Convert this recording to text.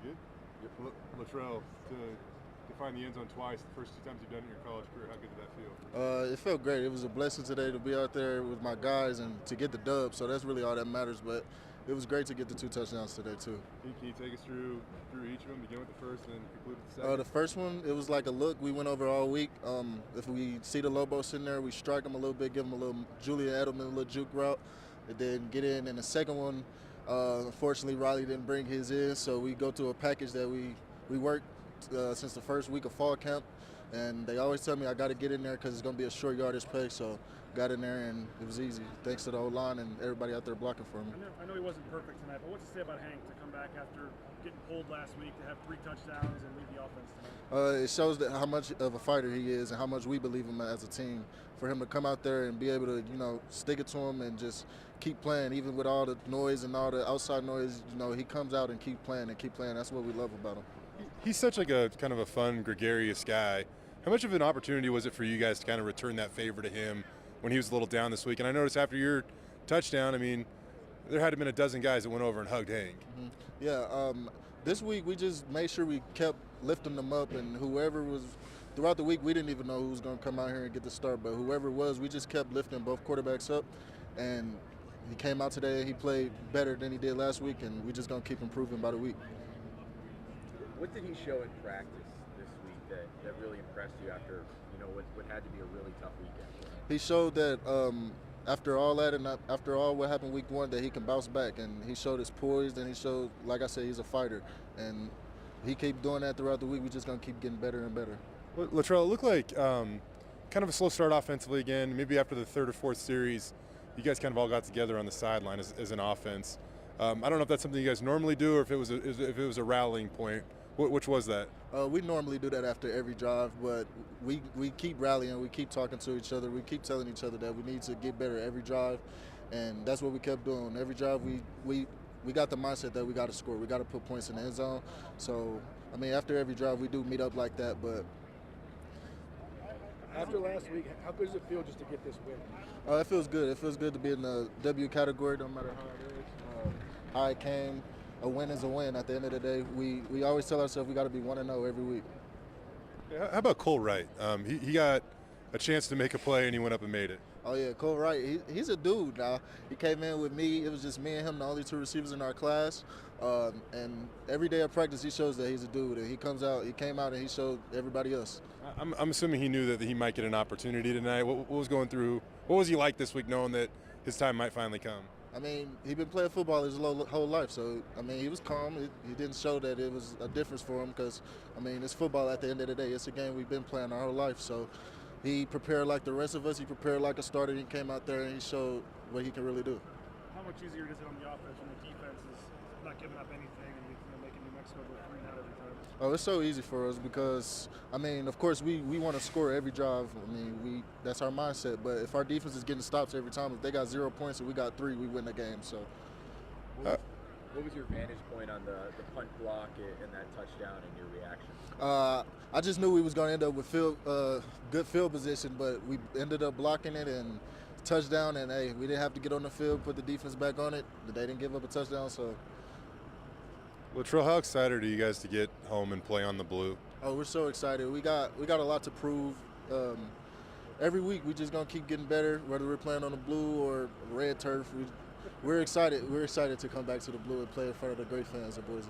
Good. Latrell, to find the end zone twice, the first two times you've done it in your college career, how good did that feel? It felt great. It was a blessing today to be out there with my guys and to get the dub, so that's really all that matters. But it was great to get the 2 touchdowns today, too. Can you take us through each of them, begin with the first and then conclude with the second? The first one, it was like a look we went over all week. If we see the Lobo sitting there, we strike him a little bit, give him a little Julian Edelman, a little juke route, and then get in. And the second one, unfortunately, Riley didn't bring his in, so we go to a package that we worked since the first week of fall camp, and they always tell me I got to get in there because it's going to be a short yardage play, so got in there and it was easy thanks to the O-line and everybody out there blocking for me. I know he wasn't perfect tonight, but what's to say about Hank to come back after getting pulled last week to have 3 touchdowns and lead the offense tonight? It shows that how much of a fighter he is and how much we believe him as a team. For him to come out there and be able to, stick it to him and just keep playing, even with all the noise and all the outside noise, he comes out and keep playing. That's what we love about him. He's such like a kind of a fun, gregarious guy. How much of an opportunity was it for you guys to kind of return that favor to him when he was a little down this week? And I noticed after your touchdown, there had been a dozen guys that went over and hugged Hank. Mm-hmm. Yeah, this week we just made sure we kept lifting them up, and whoever was throughout the week, we didn't even know who was going to come out here and get the start, but whoever it was, we just kept lifting both quarterbacks up, and he came out today, he played better than he did last week, and we're just going to keep improving by the week. What did he show in practice this week that really impressed you after what had to be a really tough weekend? He showed that after all that and after all what happened week 1, that he can bounce back, and he showed his poise, and he showed, like I said, he's a fighter, and he keep doing that throughout the week. We're just going to keep getting better and better. Latrell, it looked like kind of a slow start offensively again. Maybe after the 3rd or 4th series, you guys kind of all got together on the sideline as an offense. I don't know if that's something you guys normally do or if it was a rallying point. Which was that? We normally do that after every drive, but we keep rallying, we keep talking to each other, we keep telling each other that we need to get better every drive, and that's what we kept doing. Every drive we got the mindset that we got to score, we got to put points in the end zone. So, after every drive we do meet up like that, but after last week, how good does it feel just to get this win? It feels good. It feels good to be in the W category, no matter how it is, how it came. A win is a win. At the end of the day, we always tell ourselves we got to be 1-0 every week. How about Cole Wright? He got a chance to make a play and he went up and made it. Oh yeah, Cole Wright. He's a dude now. He came in with me. It was just me and him, the only 2 receivers in our class. And every day of practice, he shows that he's a dude. And he came out and he showed everybody else. I'm assuming he knew that he might get an opportunity tonight. What was he like this week, knowing that his time might finally come? He's been playing football his whole life, so, he was calm. He didn't show that it was a difference for him because, it's football at the end of the day. It's a game we've been playing our whole life, so he prepared like the rest of us. He prepared like a starter. He came out there and he showed what he can really do. How much easier is it on the offense when the defense is not giving up anything and you're making New Mexico go 3 and out every time? Oh, it's so easy for us because, of course, we want to score every drive. That's our mindset. But if our defense is getting stops every time, if they got 0 points and we got 3, we win the game. So, what was your vantage point on the punt block and that touchdown and your reaction? I just knew we was going to end up with good field position, but we ended up blocking it and touchdown. And hey, we didn't have to get on the field, put the defense back on it. They didn't give up a touchdown, so. Latrell, how excited are you guys to get home and play on the blue? Oh, we're so excited. We got a lot to prove. Every week we're just gonna keep getting better, whether we're playing on the blue or red turf. We're excited. We're excited to come back to the blue and play in front of the great fans of Boise.